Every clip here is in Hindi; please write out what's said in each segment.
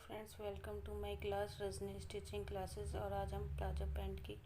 Friends, welcome to my class Rajni stitching classes. और आज हम प्लाजो पैंट की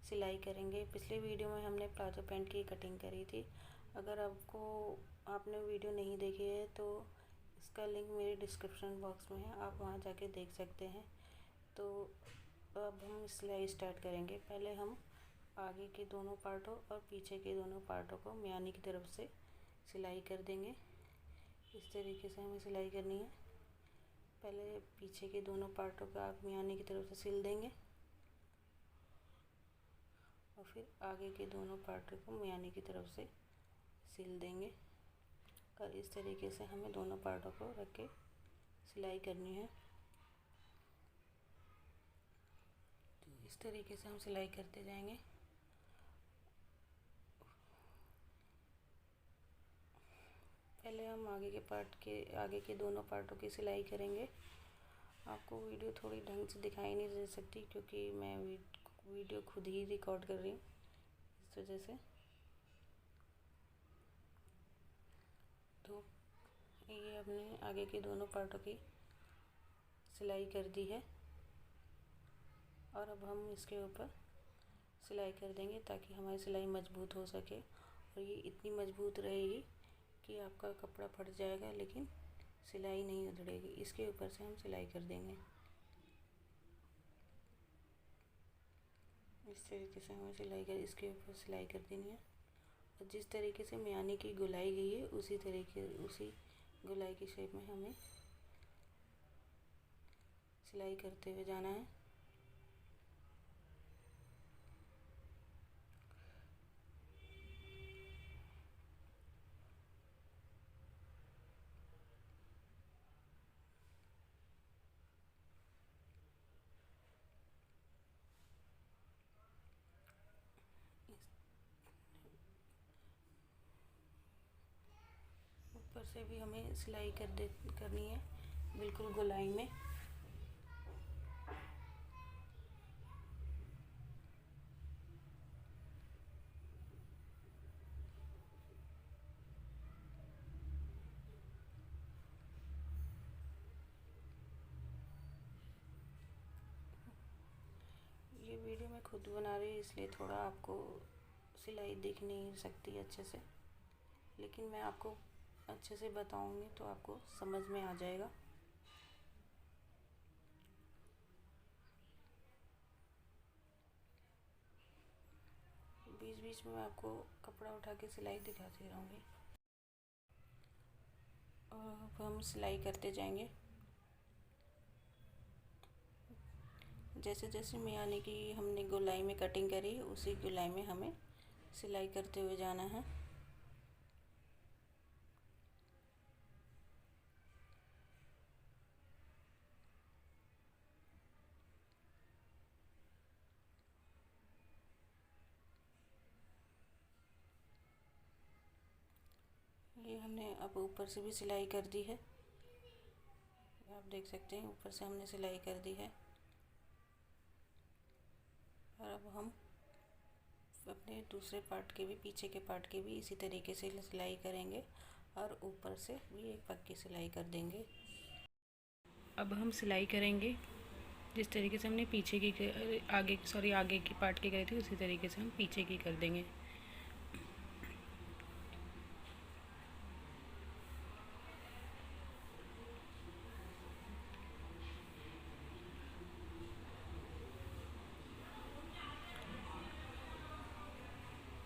सिलाई करेंगे। पिछले वीडियो में हमने प्लाजो पैंट की कटिंग करी थी। अगर आपने वीडियो नहीं देखी है तो इसका लिंक मेरे डिस्क्रिप्शन बॉक्स में है, आप वहां जाके देख सकते हैं। तो अब हम सिलाई स्टार्ट करेंगे। पहले हम आगे के दोनों पार्टों और पीछे के दोनों पार्टों को मियानी की तरफ से सिलाई कर देंगे। इस तरीके से हमें सिलाई करनी है। पहले पीछे के दोनों पार्टों का आप मियानी की तरफ से सिल देंगे और फिर आगे के दोनों पार्टों को मियानी की तरफ से सिल देंगे। और इस तरीके से हमें दोनों पार्टों को रख के सिलाई करनी है। तो इस तरीके से हम सिलाई करते जाएंगे। पहले हम आगे के दोनों पार्टों की सिलाई करेंगे। आपको वीडियो थोड़ी ढंग से दिखाई नहीं दे सकती क्योंकि मैं वीडियो खुद ही रिकॉर्ड कर रही हूँ, इस वजह से। तो ये हमने आगे के दोनों पार्टों की सिलाई कर दी है और अब हम इसके ऊपर सिलाई कर देंगे ताकि हमारी सिलाई मजबूत हो सके। और ये इतनी मजबूत रहेगी कि आपका कपड़ा फट जाएगा लेकिन सिलाई नहीं उधड़ेगी। इसके ऊपर से हम सिलाई कर देंगे। इस तरीके से हमें इसके ऊपर सिलाई कर देनी है। और जिस तरीके से मियानी की गोलाई गई है उसी गोलाई की शेप में हमें सिलाई करते हुए जाना है। ऊपर से भी हमें सिलाई करनी है बिल्कुल गोलाई में। ये वीडियो मैं खुद बना रही हूँ इसलिए थोड़ा आपको सिलाई दिख नहीं सकती अच्छे से, लेकिन मैं आपको अच्छे से बताऊंगी तो आपको समझ में आ जाएगा। बीच बीच में मैं आपको कपड़ा उठा के सिलाई दिखाती रहूँगी और अब हम सिलाई करते जाएंगे। जैसे जैसे मियानी की हमने गोलाई में कटिंग करी उसी गोलाई में हमें सिलाई करते हुए जाना है। ये हमने अब ऊपर से भी सिलाई कर दी है, आप देख सकते हैं ऊपर से हमने सिलाई कर दी है। और अब हम अपने दूसरे पार्ट के भी पीछे के पार्ट के भी इसी तरीके से सिलाई करेंगे और ऊपर से भी एक पक्की सिलाई कर देंगे। अब हम सिलाई करेंगे जिस तरीके से हमने आगे की पार्ट की करी थी उसी तरीके से हम पीछे की कर देंगे।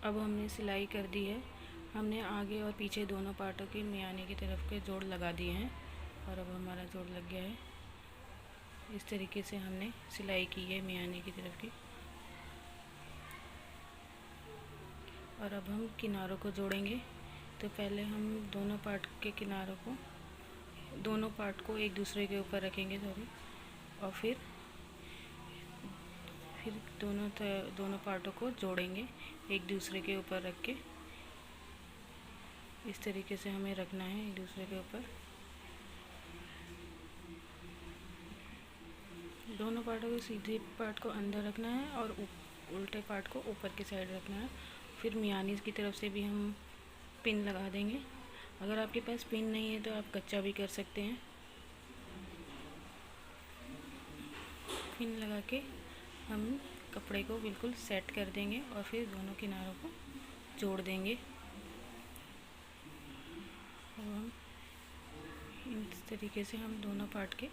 अब हमने सिलाई कर दी है। हमने आगे और पीछे दोनों पार्टों की मियानी की तरफ के जोड़ लगा दिए हैं और अब हमारा जोड़ लग गया है। इस तरीके से हमने सिलाई की है मियानी की तरफ की। और अब हम किनारों को जोड़ेंगे। तो पहले हम दोनों पार्ट को एक दूसरे के ऊपर रखेंगे और फिर दोनों पार्टों को जोड़ेंगे एक दूसरे के ऊपर रख के। इस तरीके से हमें रखना है एक दूसरे के ऊपर। दोनों पार्टों के सीधे पार्ट को अंदर रखना है और उल्टे पार्ट को ऊपर की साइड रखना है। फिर मियानी की तरफ से भी हम पिन लगा देंगे। अगर आपके पास पिन नहीं है तो आप कच्चा भी कर सकते हैं। पिन लगा के हम कपड़े को बिल्कुल सेट कर देंगे और फिर दोनों किनारों को जोड़ देंगे। अब हम इस तरीके से हम दोनों पार्ट के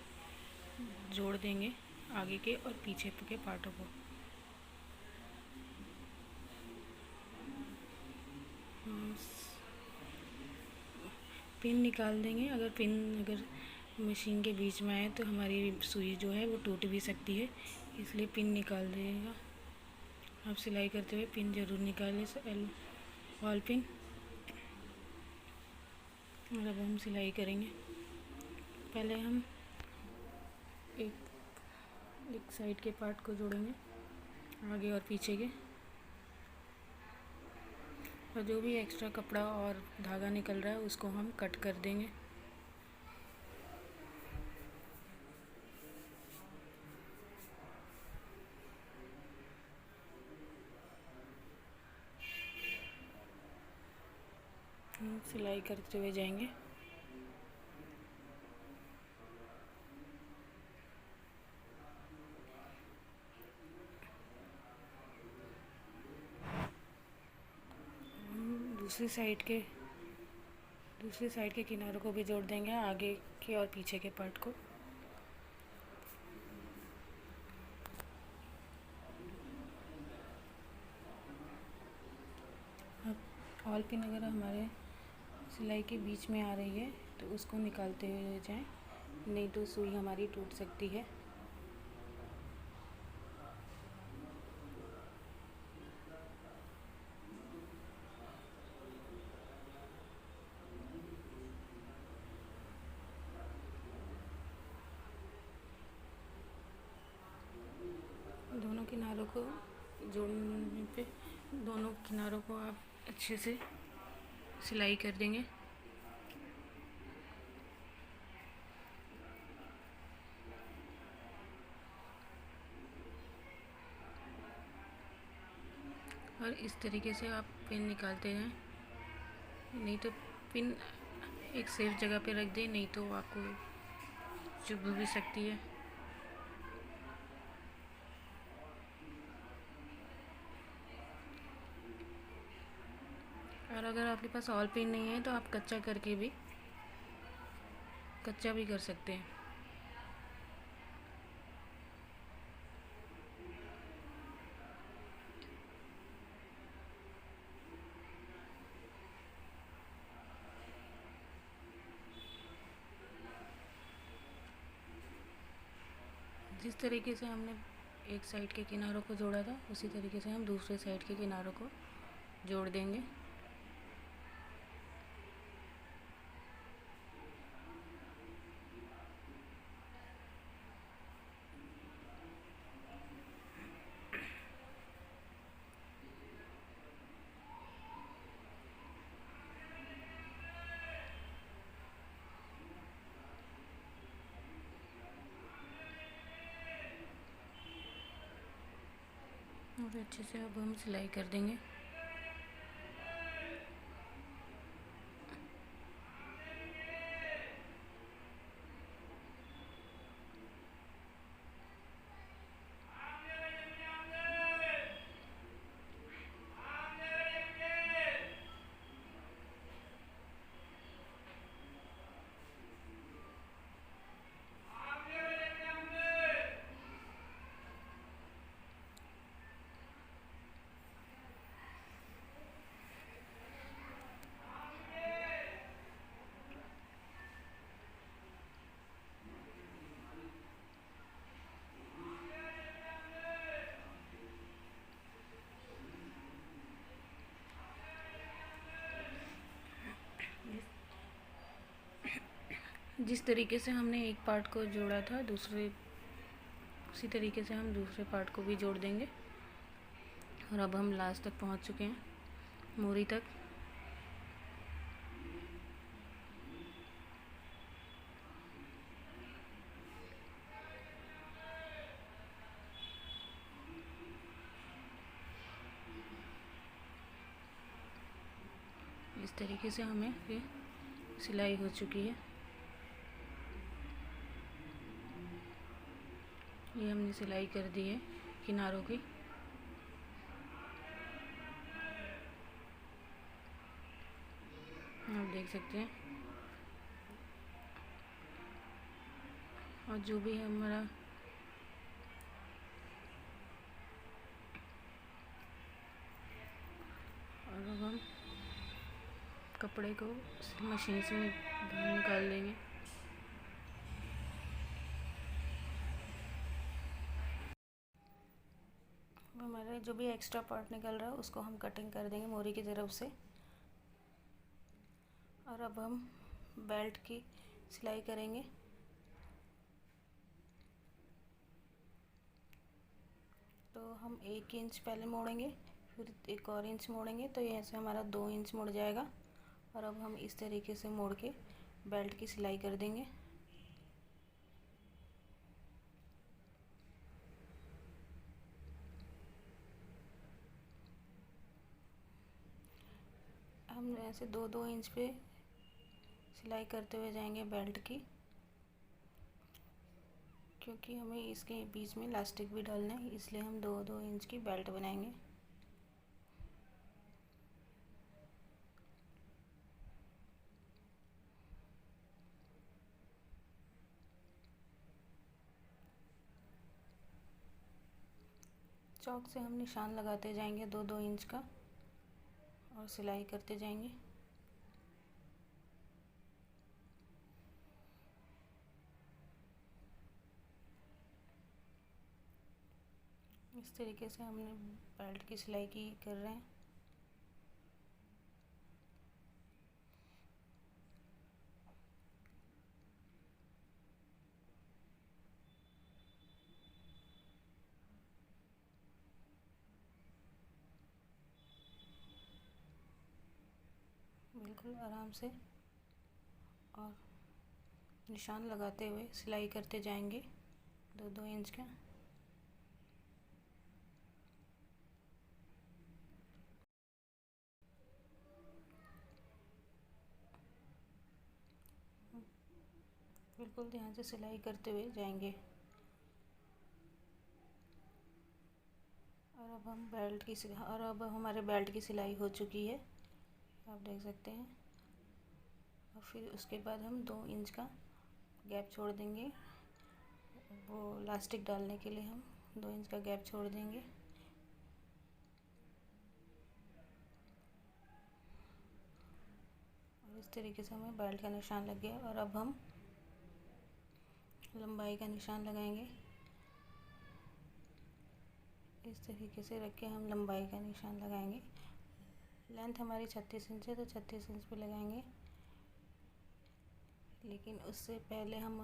जोड़ देंगे, आगे के और पीछे के पार्टों को। पिन निकाल देंगे। अगर मशीन के बीच में आए तो हमारी सुई जो है वो टूट भी सकती है, इसलिए पिन निकाल दीजिएगा। आप सिलाई करते हुए पिन ज़रूर निकालें, वॉल पिन। और अब हम सिलाई करेंगे। पहले हम एक साइड के पार्ट को जोड़ेंगे, आगे और पीछे के, और जो भी एक्स्ट्रा कपड़ा और धागा निकल रहा है उसको हम कट कर देंगे। हम सिलाई करते हुए जाएंगे। दूसरी साइड के किनारों को भी जोड़ देंगे, आगे के और पीछे के पार्ट को। अब ऑल पिन अगर हमारे सिलाई के बीच में आ रही है तो उसको निकालते हुए जाएं, नहीं तो सुई हमारी टूट सकती है। दोनों किनारों को जोड़ने पे दोनों किनारों को आप अच्छे से सिलाई कर देंगे। और इस तरीके से आप पिन निकालते हैं, नहीं तो पिन एक सेफ जगह पे रख दें, नहीं तो आपको चुभ भी सकती है। और अगर आपके पास ऑल पिन नहीं है तो आप कच्चा भी कर सकते हैं। जिस तरीके से हमने एक साइड के किनारों को जोड़ा था उसी तरीके से हम दूसरे साइड के किनारों को जोड़ देंगे। और अच्छे से अब हम सिलाई कर देंगे। जिस तरीके से हमने एक पार्ट को जोड़ा था उसी तरीके से हम दूसरे पार्ट को भी जोड़ देंगे। और अब हम लास्ट तक पहुंच चुके हैं, मोरी तक। इस तरीके से हमें ये सिलाई हो चुकी है। ये हमने सिलाई कर दी है किनारों की। आप देख सकते हैं। और जो भी हमारा और अब हम कपड़े को मशीन से बाहर निकाल लेंगे। हमारा जो भी एक्स्ट्रा पार्ट निकल रहा है उसको हम कटिंग कर देंगे मोरी की तरफ से। और अब हम बेल्ट की सिलाई करेंगे। तो हम 1 इंच पहले मोड़ेंगे, फिर 1 और इंच मोड़ेंगे, तो यहाँ से हमारा 2 इंच मुड़ जाएगा। और अब हम इस तरीके से मोड़ के बेल्ट की सिलाई कर देंगे। हम ऐसे 2-2 इंच पे सिलाई करते हुए जाएंगे बेल्ट की, क्योंकि हमें इसके बीच में इलास्टिक भी डालना है, इसलिए हम 2-2 इंच की बेल्ट बनाएंगे। चौक से हम निशान लगाते जाएंगे 2-2 इंच का और सिलाई करते जाएंगे। इस तरीके से हमने बेल्ट की सिलाई की कर रहे हैं। बिल्कुल आराम से और निशान लगाते हुए सिलाई करते जाएंगे 2-2 इंच का। बिल्कुल ध्यान से सिलाई करते हुए जाएंगे। और अब हमारे बेल्ट की सिलाई हो चुकी है, आप देख सकते हैं। और फिर उसके बाद हम 2 इंच का गैप छोड़ देंगे, वो इलास्टिक डालने के लिए हम 2 इंच का गैप छोड़ देंगे। और इस तरीके से हमें बेल्ट का निशान लग गया। और अब हम लंबाई का निशान लगाएंगे। इस तरीके से रख के हम लंबाई का निशान लगाएंगे। लेंथ हमारी 36 इंच है, तो 36 इंच पे लगाएंगे। लेकिन उससे पहले हम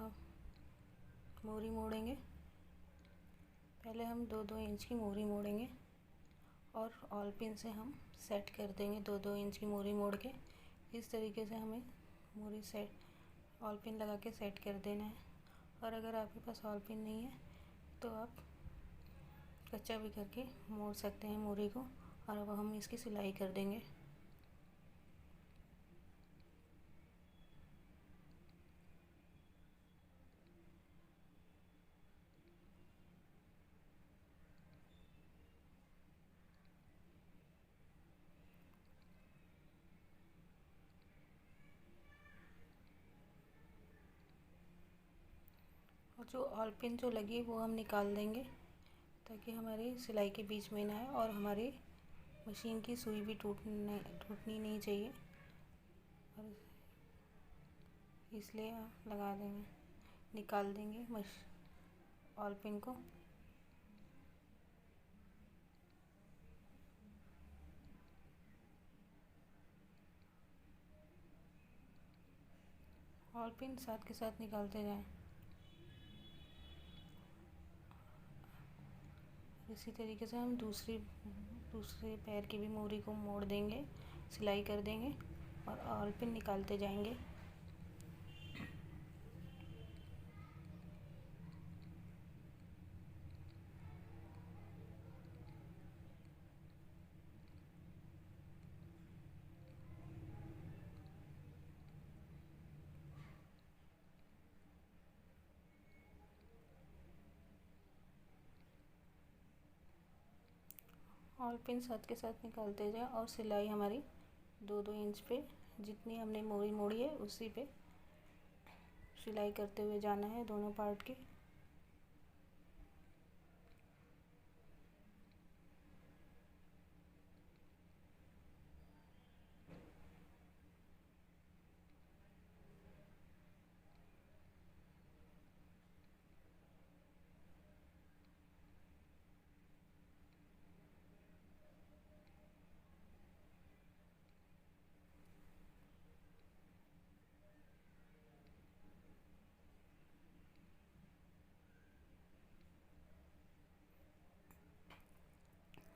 मोरी मोड़ेंगे। पहले हम 2-2 इंच की मोरी मोड़ेंगे और ऑल पिन से हम सेट कर देंगे 2-2 इंच की मोरी मोड़ के। इस तरीके से हमें मोरी सेट ऑल पिन लगा के सेट कर देना है। और अगर आपके पास ऑल पिन नहीं है तो आप कच्चा भी करके मोड़ सकते हैं मोरी को। और अब हम इसकी सिलाई कर देंगे। और जो ऑल पिन जो लगी वो हम निकाल देंगे, ताकि हमारी सिलाई के बीच में ना आए और हमारी मशीन की सुई भी टूटनी नहीं चाहिए। और इसलिए लगा देंगे, निकाल देंगे ऑल पिन को। ऑल पिन साथ के साथ निकालते जाएं। इसी तरीके से हम दूसरे पैर की भी मोरी को मोड़ देंगे, सिलाई कर देंगे और ऑल पिन निकालते जाएंगे। ऑल पिन साथ के साथ निकालते जाए और सिलाई हमारी 2-2 इंच पे जितनी हमने मोरी मोड़ी है उसी पे सिलाई करते हुए जाना है दोनों पार्ट की।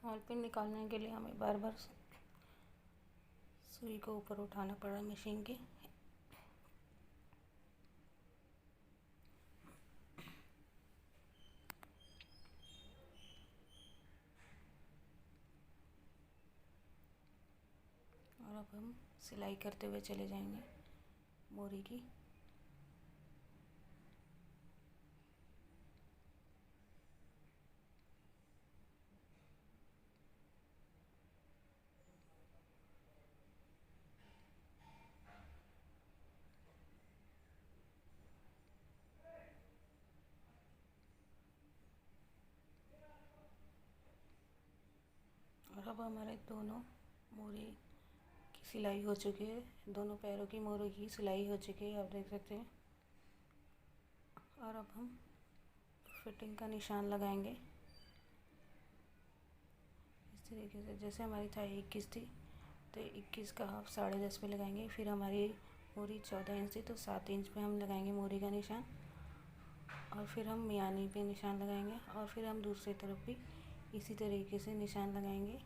ऑल पिन निकालने के लिए हमें बार बार सुई को ऊपर उठाना पड़ा मशीन की। और अब हम सिलाई करते हुए चले जाएंगे मोरी की। और अब हमारे दोनों मोरी की सिलाई हो चुकी है, दोनों पैरों की मोरी की सिलाई हो चुकी है, आप देख सकते हैं। और अब हम फिटिंग का निशान लगाएंगे इस तरीके से। जैसे हमारी थाई 21 थी तो 21 का हाफ 10.5 पे लगाएंगे। फिर हमारी मोरी 14 इंच थी तो 7 इंच पे हम लगाएंगे मोरी का निशान। और फिर हम मियानी पे निशान लगाएंगे और फिर हम दूसरी तरफ भी इसी तरीके से निशान लगाएंगे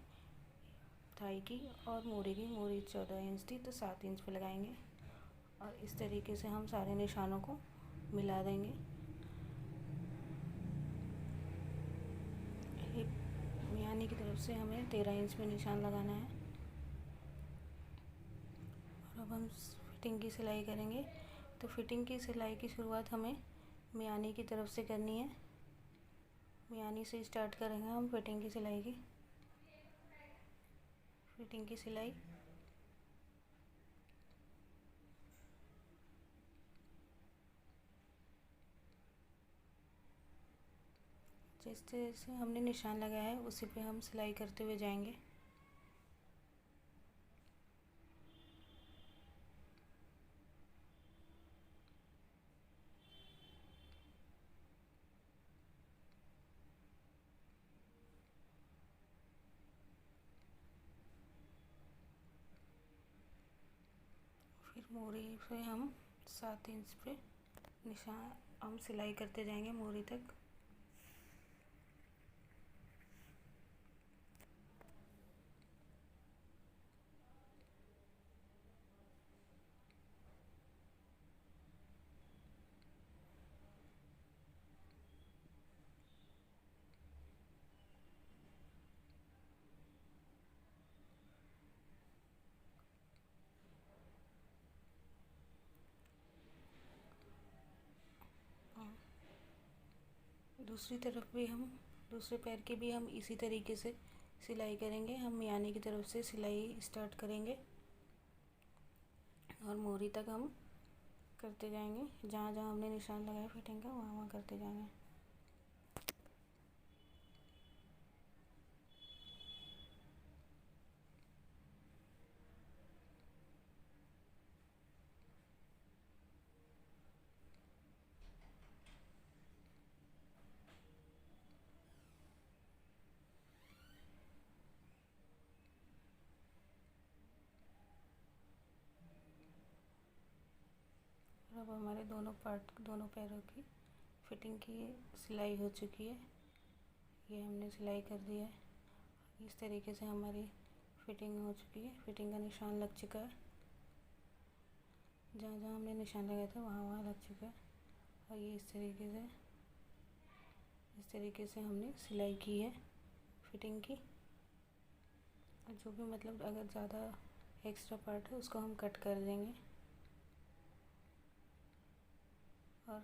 थाई की और मोरी की। मोरी 14 इंच थी तो 7 इंच पे लगाएंगे और इस तरीके से हम सारे निशानों को मिला देंगे। मियानी की तरफ से हमें 13 इंच पे निशान लगाना है। और अब हम फिटिंग की सिलाई करेंगे। तो फिटिंग की सिलाई की शुरुआत हमें मियानी की तरफ से करनी है। मियानी से स्टार्ट करेंगे हम फिटिंग की सिलाई की। फिटिंग की सिलाई जिस तरह से हमने निशान लगाया है उसी पे हम सिलाई करते हुए जाएंगे। फिर मोरी से हम 7 इंच पे निशान हम सिलाई करते जाएंगे मोरी तक। दूसरी तरफ भी हम दूसरे पैर की भी हम इसी तरीके से सिलाई करेंगे। हम मियानी की तरफ से सिलाई स्टार्ट करेंगे और मोरी तक हम करते जाएंगे। जहाँ जहाँ हमने निशान लगाया फिटिंग का वहाँ वहाँ करते जाना है। और अब हमारे दोनों पैरों की फिटिंग की सिलाई हो चुकी है। ये हमने सिलाई कर दिया है। इस तरीके से हमारी फिटिंग हो चुकी है। फिटिंग का निशान लग चुका है। जहाँ जहाँ हमने निशान लगाया था वहाँ वहाँ लग चुका है। और ये इस तरीके से हमने सिलाई की है फिटिंग की। और जो भी मतलब अगर ज़्यादा एक्स्ट्रा पार्ट है उसको हम कट कर देंगे। और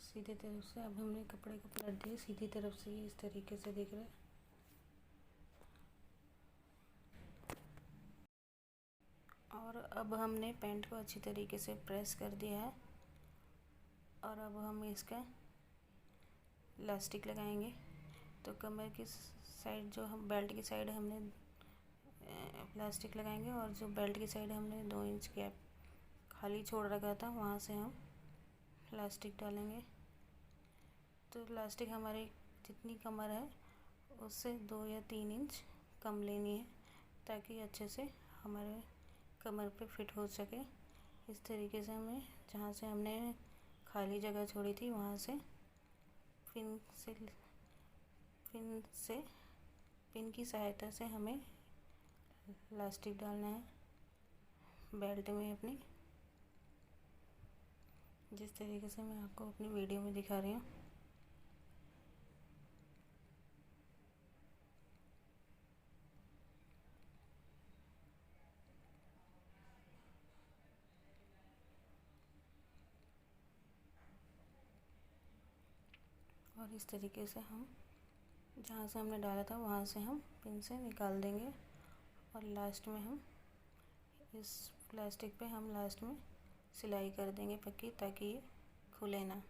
सीधी तरफ से अब हमने कपड़े को पलट दिया, सीधी तरफ से ये इस तरीके से दिख रहा है। और अब हमने पैंट को अच्छी तरीके से प्रेस कर दिया है और अब हम इसका इलास्टिक लगाएंगे। तो कमर की साइड, जो हम बेल्ट की साइड हमने प्लास्टिक लगाएंगे और जो बेल्ट की साइड हमने 2 इंच गैप खाली छोड़ रखा था वहाँ से हम इलास्टिक डालेंगे। तो इलास्टिक हमारी जितनी कमर है उससे 2 या 3 इंच कम लेनी है ताकि अच्छे से हमारे कमर पे फिट हो सके। इस तरीके से हमें जहाँ से हमने खाली जगह छोड़ी थी वहाँ से पिन की सहायता से हमें इलास्टिक डालना है बेल्ट में अपनी, जिस तरीके से मैं आपको अपनी वीडियो में दिखा रही हूँ। और इस तरीके से हम जहाँ से हमने डाला था वहाँ से हम पिन से निकाल देंगे और लास्ट में हम इस प्लास्टिक पे हम लास्ट में सिलाई कर देंगे पक्की, ताकि ये खुले ना।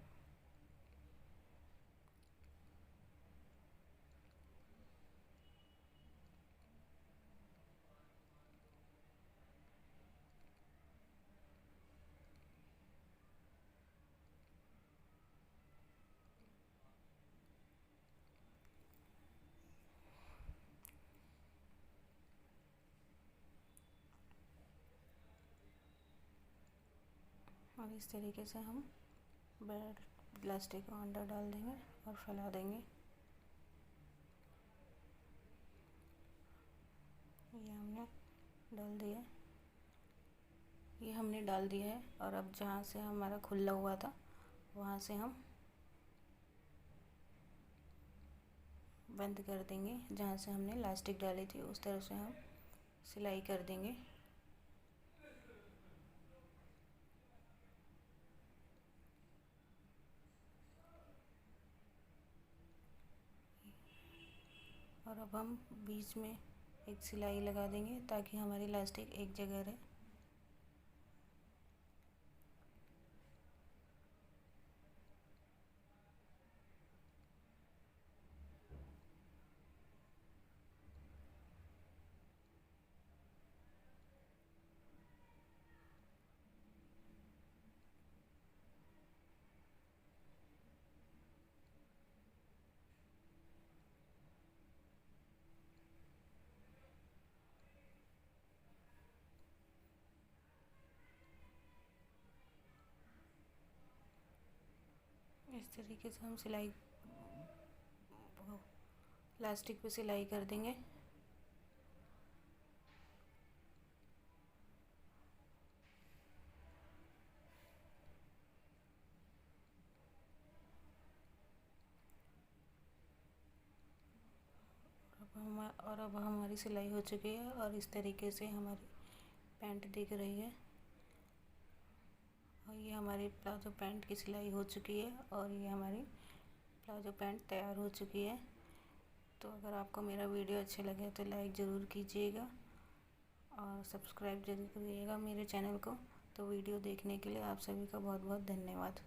और इस तरीके से हम बेल्ट प्लास्टिक को अंदर डाल देंगे और फैला देंगे। ये हमने डाल दिया है और अब जहाँ से हमारा खुला हुआ था वहाँ से हम बंद कर देंगे। जहाँ से हमने इलास्टिक डाली थी उस तरफ से हम सिलाई कर देंगे। और अब हम बीच में एक सिलाई लगा देंगे ताकि हमारी इलास्टिक एक जगह रहे। इस तरीके से हम सिलाई प्लास्टिक पे सिलाई कर देंगे। अब हमारी सिलाई हो चुकी है और इस तरीके से हमारी पैंट दिख रही है। और ये हमारी प्लाजो पैंट की सिलाई हो चुकी है और ये हमारी प्लाजो पैंट तैयार हो चुकी है। तो अगर आपको मेरा वीडियो अच्छा लगे तो लाइक ज़रूर कीजिएगा और सब्सक्राइब जरूर करिएगा मेरे चैनल को। तो वीडियो देखने के लिए आप सभी का बहुत बहुत धन्यवाद।